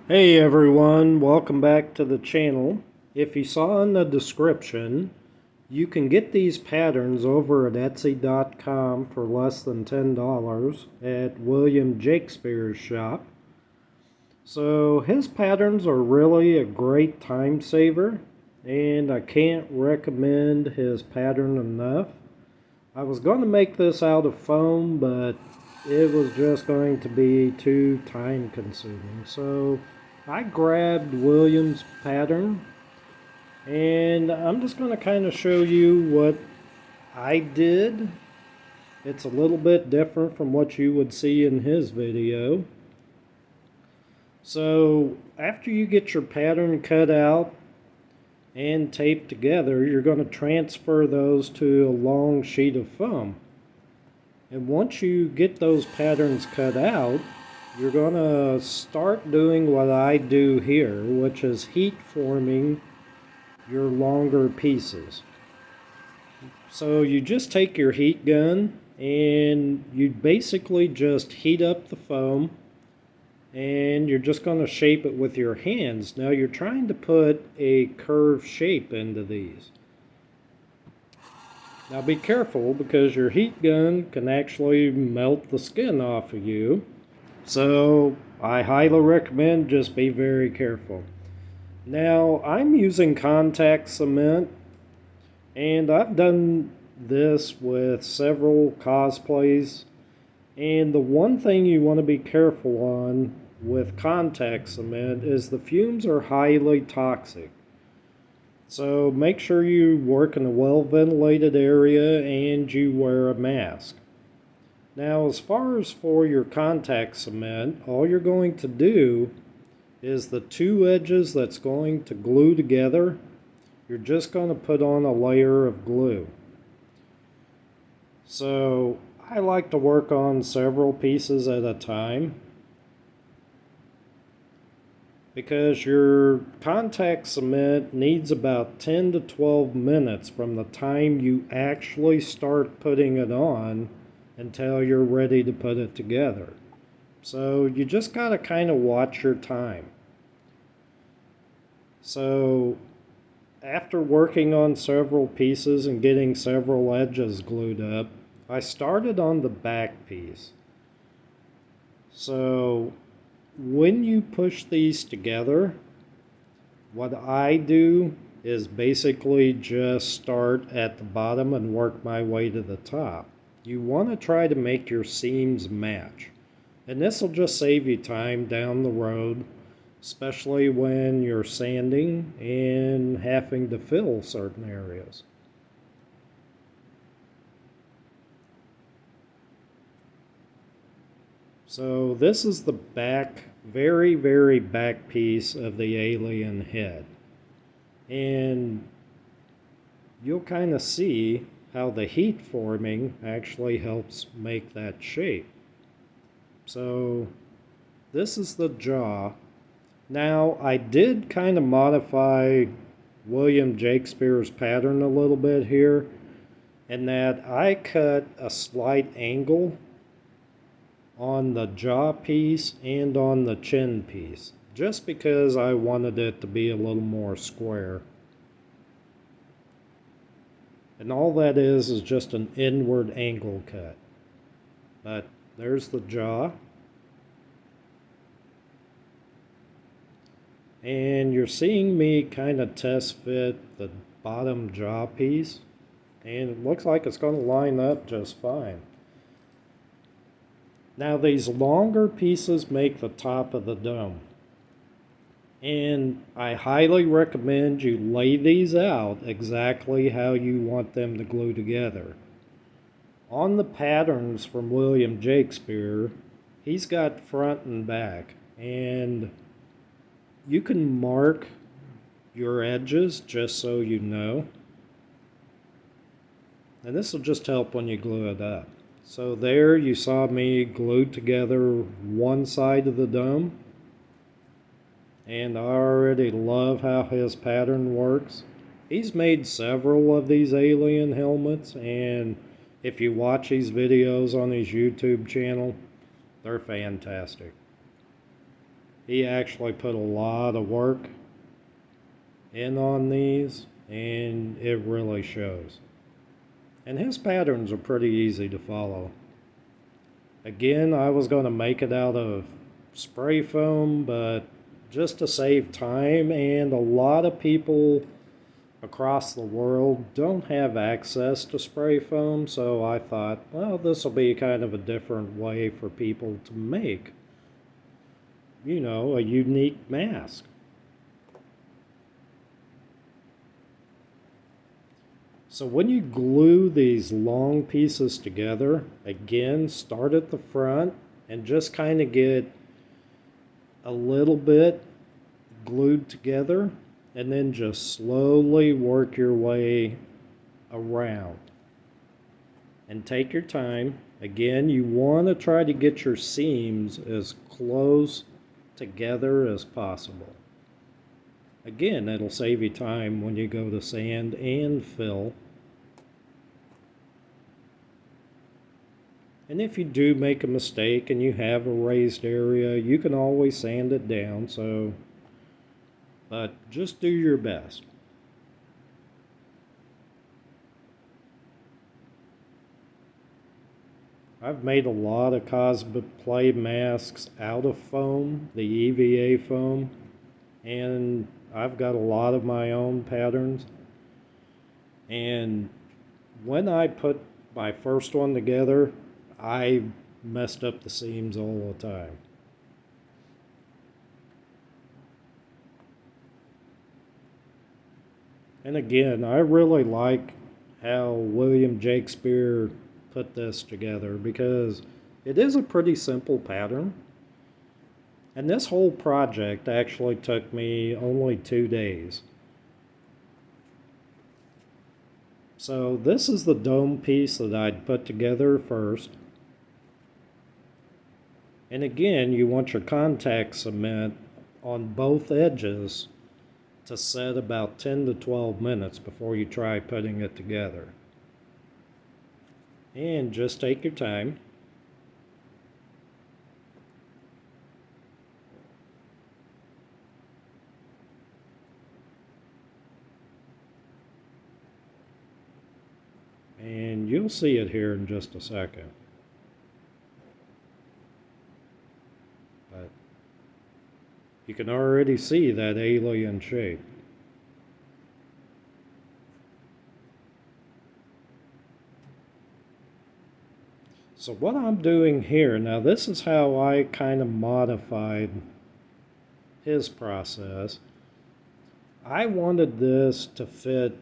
Hey everyone, welcome back to the channel. If you saw in the description, you can get these patterns over at Etsy.com for less than $10 at William Jakespeare's shop. So his patterns are really a great time saver, and I can't recommend his pattern enough. I was going to make this out of foam, but it was just going to be too time consuming. So I grabbed William's pattern, and I'm just going to kind of show you what I did. It's a little bit different from what you would see in his video. So after you get your pattern cut out and taped together, you're going to transfer those to a long sheet of foam. And once you get those patterns cut out, you're going to start doing what I do here, which is heat forming your longer pieces. So you just take your heat gun and you basically just heat up the foam, and you're just going to shape it with your hands. Now you're trying to put a curved shape into these. Now be careful, because your heat gun can actually melt the skin off of you. So I highly recommend just be very careful. Now I'm using contact cement, and I've done this with several cosplays. And the one thing you want to be careful on with contact cement is the fumes are highly toxic. So make sure you work in a well-ventilated area and you wear a mask. Now, as far as for your contact cement, all you're going to do is the two edges that's going to glue together, you're just going to put on a layer of glue. So I like to work on several pieces at a time, because your contact cement needs about 10 to 12 minutes from the time you actually start putting it on until you're ready to put it together. So you just got to kind of watch your time. So after working on several pieces and getting several edges glued up, I started on the back piece. So when you push these together, what I do is basically just start at the bottom and work my way to the top. You want to try to make your seams match, and this will just save you time down the road, especially when you're sanding and having to fill certain areas. So this is the back, very, very back piece of the alien head. And you'll kind of see how the heat forming actually helps make that shape. So this is the jaw. Now I did kind of modify William Jakespeare's pattern a little bit here, in that I cut a slight angle on the jaw piece and on the chin piece, just because I wanted it to be a little more square. And all that is just an inward angle cut. But there's the jaw. And you're seeing me kind of test fit the bottom jaw piece, and it looks like it's going to line up just fine. Now these longer pieces make the top of the dome, and I highly recommend you lay these out exactly how you want them to glue together. On the patterns from William Jakespeare, he's got front and back, and you can mark your edges just so you know. And this will just help when you glue it up. So there you saw me glue together one side of the dome. And I already love how his pattern works. He's made several of these alien helmets, and if you watch these videos on his YouTube channel, they're fantastic. He actually put a lot of work in on these, and it really shows. And his patterns are pretty easy to follow. Again, I was going to make it out of spray foam, but just to save time, and a lot of people across the world don't have access to spray foam, so I thought, well, this will be kind of a different way for people to make, a unique mask. So when you glue these long pieces together, again, start at the front and just kind of get a little bit glued together, and then just slowly work your way around. And take your time. Again, you want to try to get your seams as close together as possible. Again, it'll save you time when you go to sand and fill. And if you do make a mistake and you have a raised area, you can always sand it down, but just do your best. I've made a lot of cosplay masks out of foam, the EVA foam, and I've got a lot of my own patterns. And when I put my first one together, I messed up the seams all the time. And again, I really like how William Jakespeare put this together, because it is a pretty simple pattern. And this whole project actually took me only 2 days. So this is the dome piece that I'd put together first. And again, you want your contact cement on both edges to set about 10 to 12 minutes before you try putting it together. And just take your time. And you'll see it here in just a second. But you can already see that alien shape. So what I'm doing here, now this is how I kind of modified his process. I wanted this to fit,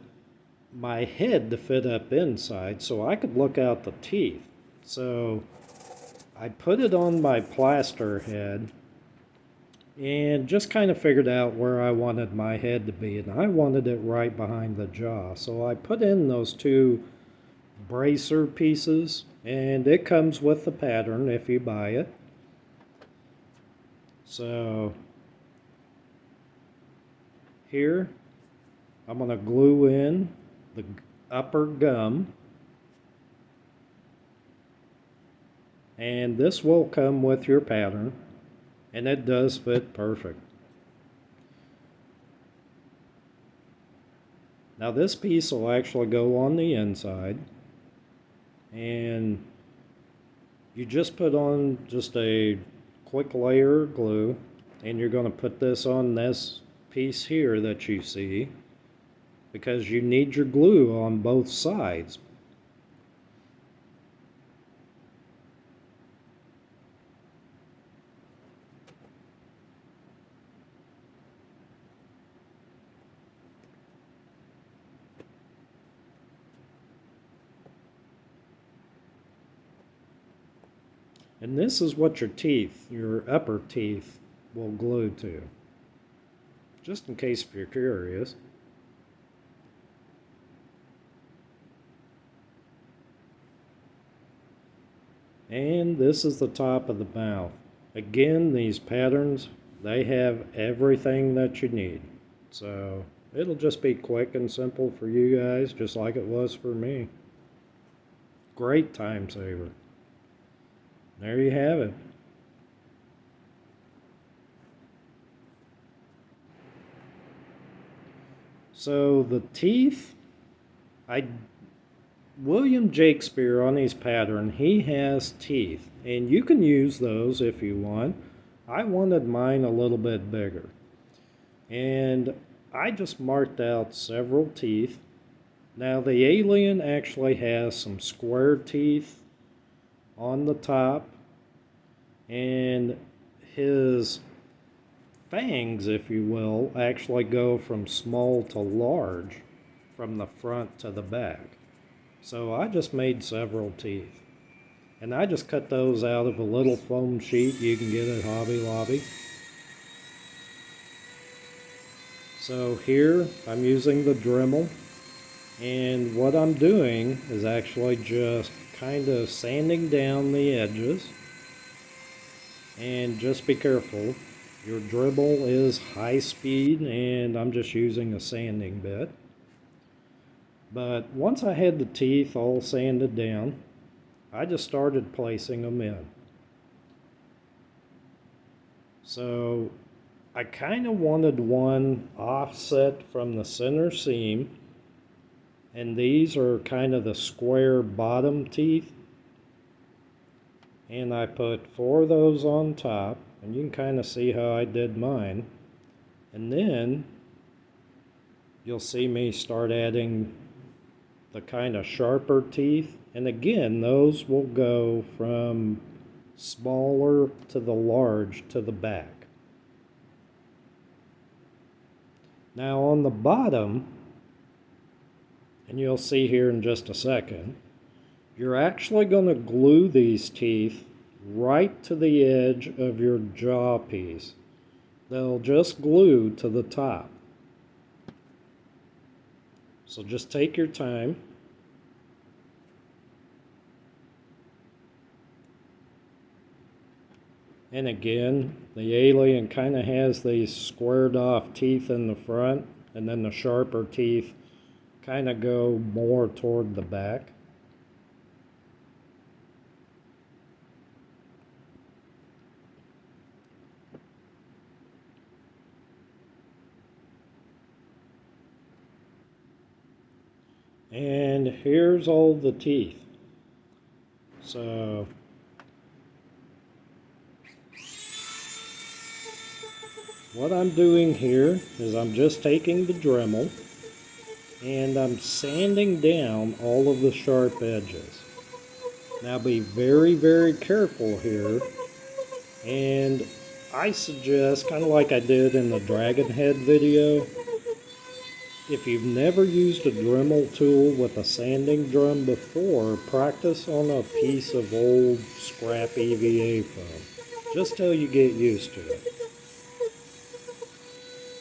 my head to fit up inside so I could look out the teeth. So I put it on my plaster head and just kind of figured out where I wanted my head to be, and I wanted it right behind the jaw. So I put in those two bracer pieces, and it comes with the pattern if you buy it. So here I'm going to glue in the upper gum, and this will come with your pattern, and it does fit perfect. Now this piece will actually go on the inside, and you just put on just a quick layer of glue, and you're going to put this on this piece here that you see, because you need your glue on both sides. And this is what your teeth, your upper teeth, will glue to, just in case if you're curious. And this is the top of the mouth. Again, these patterns, they have everything that you need. So it'll just be quick and simple for you guys, just like it was for me. Great time saver. There you have it. So the teeth, I William Jakespeare on his pattern, he has teeth, and you can use those if you want. I wanted mine a little bit bigger, and I just marked out several teeth. Now the alien actually has some square teeth on the top, and his fangs, if you will, actually go from small to large from the front to the back. So I just made several teeth. And I just cut those out of a little foam sheet you can get at Hobby Lobby. So here I'm using the Dremel, and what I'm doing is actually just kind of sanding down the edges. And just be careful, your Dremel is high speed and I'm just using a sanding bit. But once I had the teeth all sanded down, I just started placing them in. So I kind of wanted one offset from the center seam, and these are kind of the square bottom teeth. And I put 4 of those on top, and you can kind of see how I did mine. And then you'll see me start adding the kind of sharper teeth. And again, those will go from smaller to the large to the back. Now on the bottom, and you'll see here in just a second, you're actually going to glue these teeth right to the edge of your jaw piece. They'll just glue to the top. So just take your time. And again, the alien kind of has these squared off teeth in the front, and then the sharper teeth kind of go more toward the back. And here's all the teeth. So what I'm doing here is I'm just taking the Dremel and I'm sanding down all of the sharp edges. Now be very, very careful here, and I suggest, kind of like I did in the dragon head video, if you've never used a Dremel tool with a sanding drum before, practice on a piece of old scrap EVA foam, just till you get used to it.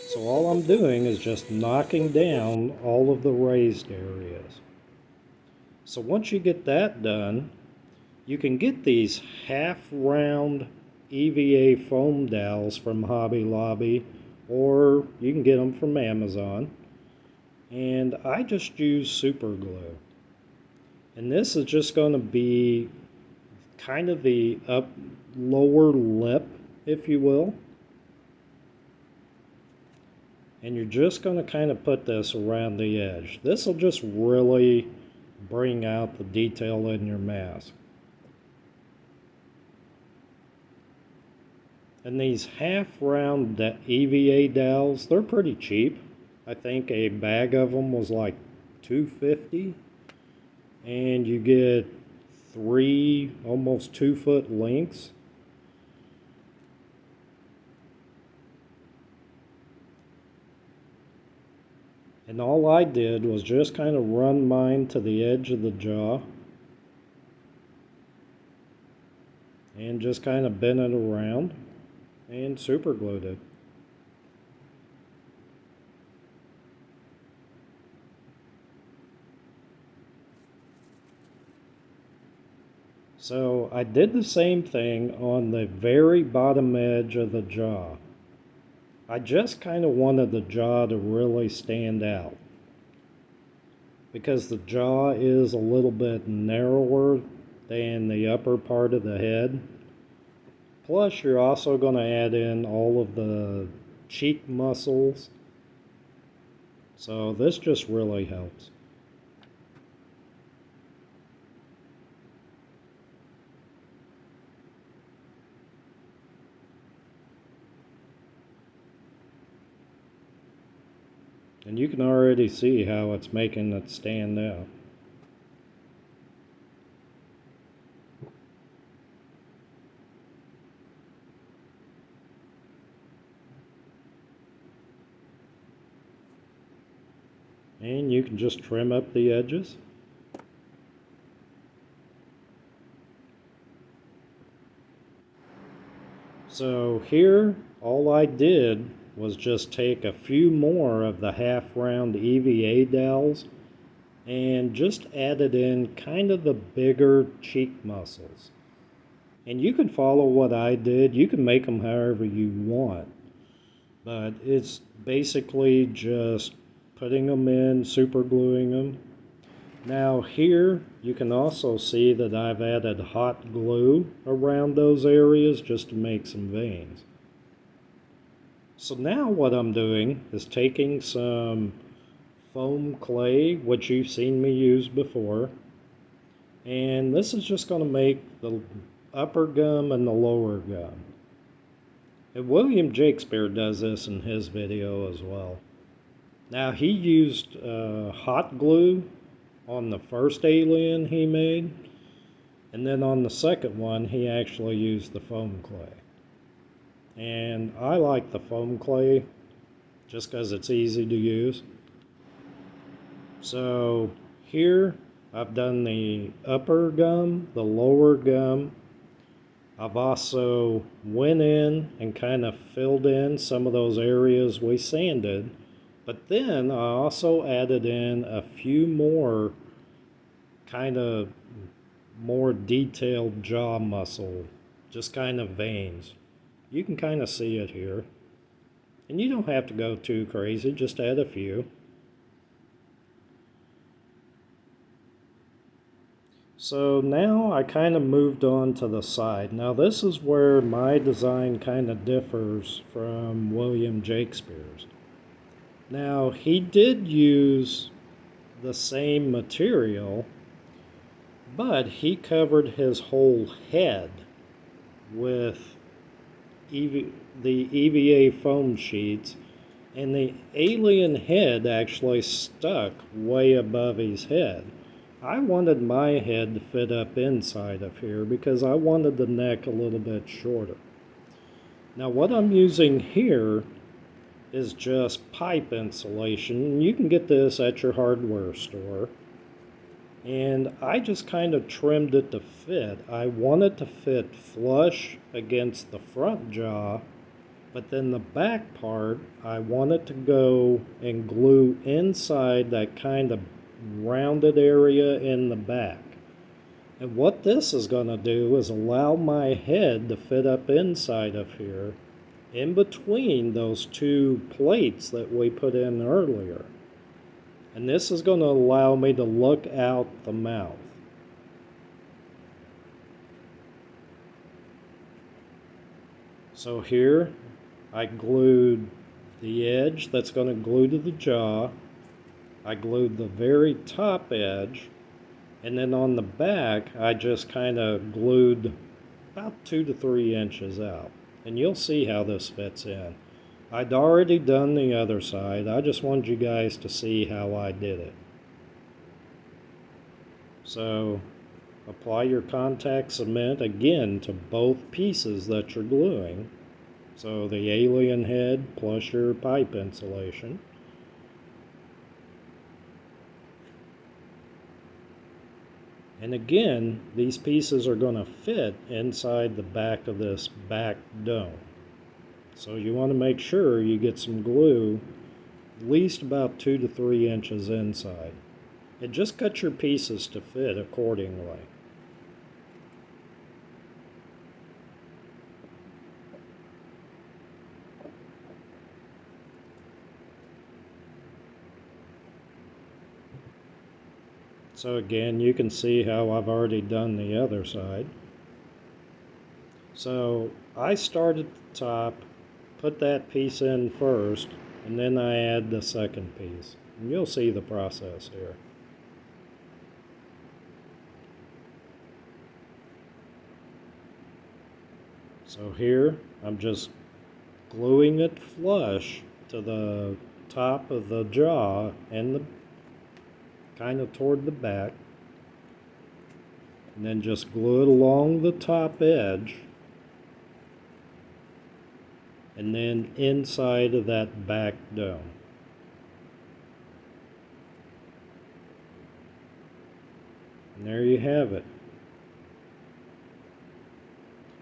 So all I'm doing is just knocking down all of the raised areas. So once you get that done, you can get these half-round EVA foam dowels from Hobby Lobby, or you can get them from Amazon. And I just use super glue. And this is just going to be kind of the lower lip, if you will. And you're just going to kind of put this around the edge. This will just really bring out the detail in your mask. And these half-round EVA dowels, they're pretty cheap. I think a bag of them was like $2.50, and you get 3 almost 2-foot lengths. And all I did was just kind of run mine to the edge of the jaw and just kind of bent it around and super glued it. So I did the same thing on the very bottom edge of the jaw. I just kind of wanted the jaw to really stand out, because the jaw is a little bit narrower than the upper part of the head. Plus you're also going to add in all of the cheek muscles. So this just really helps. And you can already see how it's making it stand out. And you can just trim up the edges. So here, all I did was just take a few more of the half-round EVA dowels and just added in kind of the bigger cheek muscles. And you can follow what I did. You can make them however you want. But it's basically just putting them in, super gluing them. Now here you can also see that I've added hot glue around those areas just to make some veins. So now what I'm doing is taking some foam clay, which you've seen me use before, and this is just going to make the upper gum and the lower gum. And William Jakespeare does this in his video as well. Now he used hot glue on the first alien he made, and then on the second one he actually used the foam clay. And I like the foam clay just because it's easy to use. So here I've done the upper gum, the lower gum. I've also went in and kind of filled in some of those areas we sanded, but then I also added in a few more kind of more detailed jaw muscle, just kind of veins. You can kind of see it here. And you don't have to go too crazy, just add a few. So now I kind of moved on to the side. Now this is where my design kind of differs from William Jakespeare's. Now he did use the same material, but he covered his whole head with the EVA foam sheets, and the alien head actually stuck way above his head. I wanted my head to fit up inside of here because I wanted the neck a little bit shorter. Now what I'm using here is just pipe insulation. You can get this at your hardware store. And I just kind of trimmed it to fit. I want it to fit flush against the front jaw, but then the back part, I want it to go and glue inside that kind of rounded area in the back. And what this is going to do is allow my head to fit up inside of here, in between those two plates that we put in earlier. And this is going to allow me to look out the mouth. So here I glued the edge that's going to glue to the jaw. I glued the very top edge. And then on the back I just kind of glued about 2 to 3 inches out. And you'll see how this fits in. I'd already done the other side. I just wanted you guys to see how I did it. So apply your contact cement again to both pieces that you're gluing. So the alien head plus your pipe insulation. And again, these pieces are going to fit inside the back of this back dome. So you want to make sure you get some glue at least about 2 to 3 inches inside. And just cut your pieces to fit accordingly. So again, you can see how I've already done the other side. So I start at the top, put that piece in first, and then I add the second piece. And you'll see the process here. So here, I'm just gluing it flush to the top of the jaw and the kind of toward the back. And then just glue it along the top edge. And then inside of that back dome. And there you have it.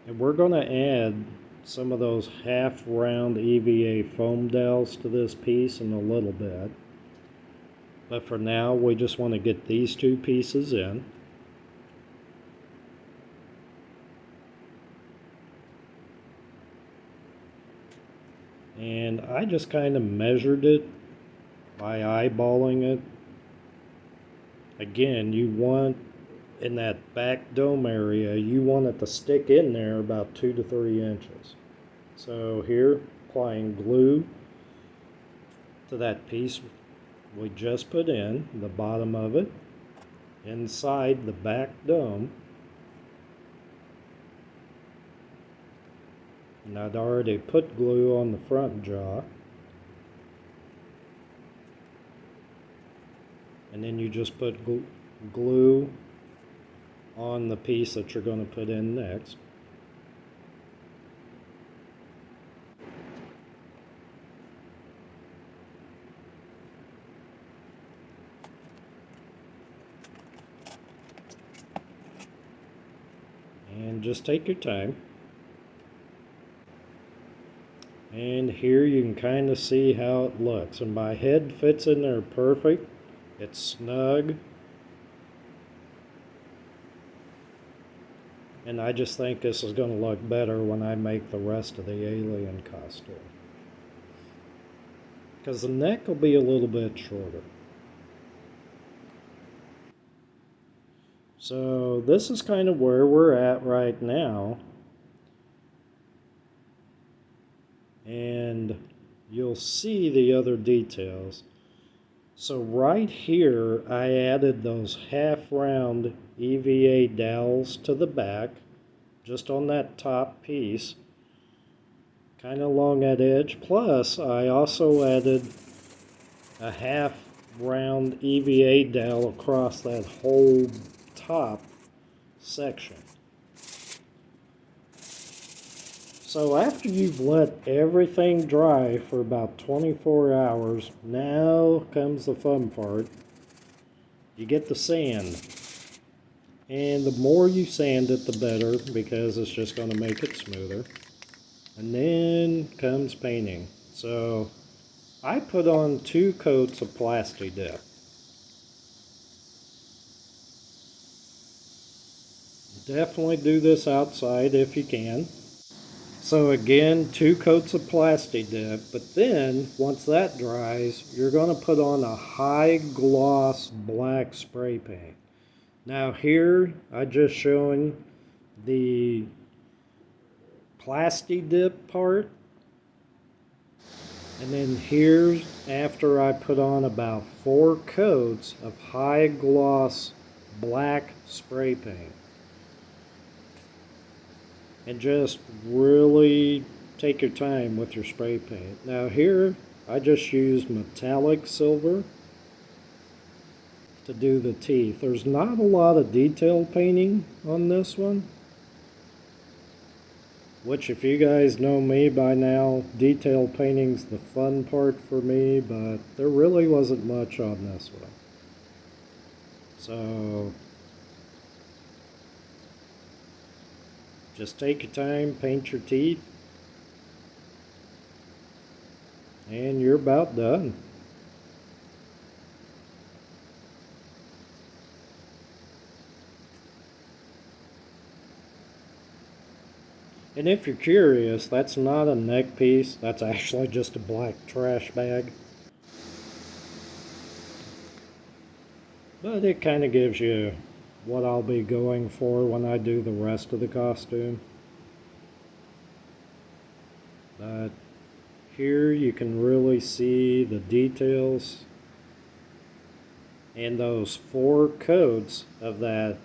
And we're going to add some of those half-round EVA foam dowels to this piece in a little bit. But for now, we just want to get these two pieces in. And I just kind of measured it by eyeballing it. Again, you want, in that back dome area, you want it to stick in there about 2 to 3 inches. So here, applying glue to that piece we just put in, the bottom of it, inside the back dome. And I'd already put glue on the front jaw. And then you just put glue on the piece that you're going to put in next. And just take your time. And here you can kind of see how it looks. And my head fits in there perfect. It's snug. And I just think this is going to look better when I make the rest of the alien costume. Because the neck will be a little bit shorter. So this is kind of where we're at right now. And you'll see the other details. So right here, I added those half-round EVA dowels to the back, just on that top piece, kind of along that edge. Plus, I also added a half-round EVA dowel across that whole top section. So after you've let everything dry for about 24 hours, now comes the fun part. You get the sand. And the more you sand it, the better, because it's just going to make it smoother. And then comes painting. So I put on 2 coats of Plasti Dip. Definitely do this outside if you can. So again, 2 coats of Plasti Dip, but then once that dries, you're going to put on a high gloss black spray paint. Now here, I'm just showing the Plasti Dip part. And then here's after I put on about 4 coats of high gloss black spray paint. And just really take your time with your spray paint. Now here, I just used metallic silver to do the teeth. There's not a lot of detail painting on this one, which if you guys know me by now, detail painting's the fun part for me, but there really wasn't much on this one. So just take your time, paint your teeth, and you're about done. And if you're curious, that's not a neck piece, that's actually just a black trash bag. But it kind of gives you what I'll be going for when I do the rest of the costume. But here you can really see the details And those 4 coats of that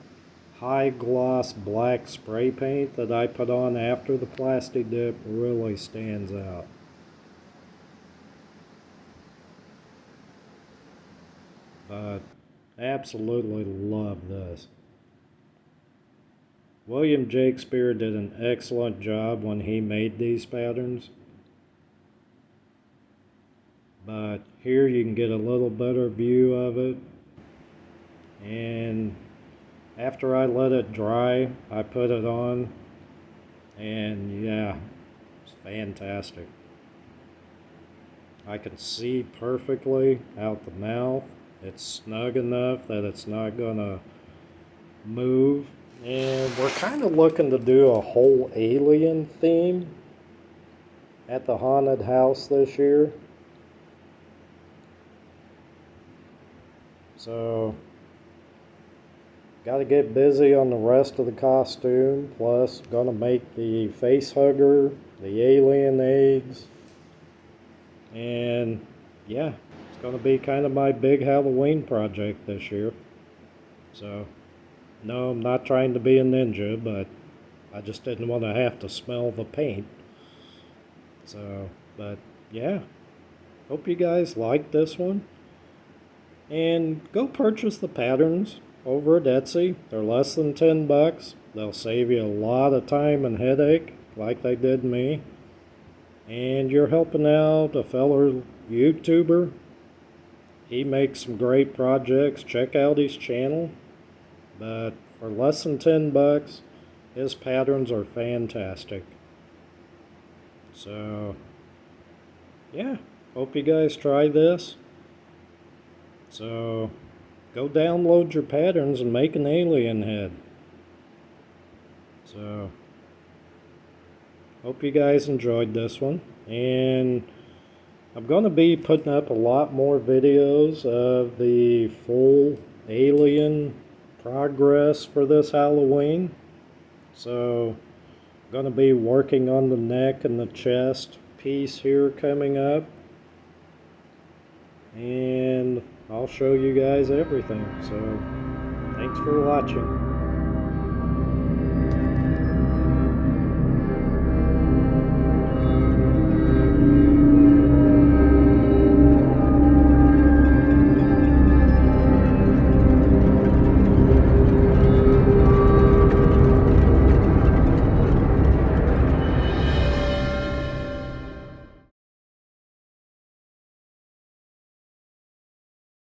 high gloss black spray paint that I put on after the plastic dip really stands out. But absolutely love this. William Jakespeare did an excellent job when he made these patterns. But here you can get a little better view of it. And after I let it dry, I put it on. And yeah, it's fantastic. I can see perfectly out the mouth. It's snug enough that it's not gonna move. And we're kind of looking to do a whole alien theme at the haunted house this year. So, got to get busy on the rest of the costume. Plus, gonna make the face hugger, the alien eggs. And yeah, it's gonna be kind of my big Halloween project this year. So, no, I'm not trying to be a ninja, but I just didn't want to have to smell the paint. So, but yeah, hope you guys like this one. And go purchase the patterns over at Etsy. They're less than $10. They'll save you a lot of time and headache, like they did me. And you're helping out a fellow YouTuber. He makes some great projects. Check out his channel. But for less than $10, his patterns are fantastic. So, yeah, hope you guys try this. So, go download your patterns and make an alien head. So, hope you guys enjoyed this one. And I'm going to be putting up a lot more videos of the full alien progress for this Halloween. So, I'm going to be working on the neck and the chest piece here coming up. And I'll show you guys everything. So, thanks for watching.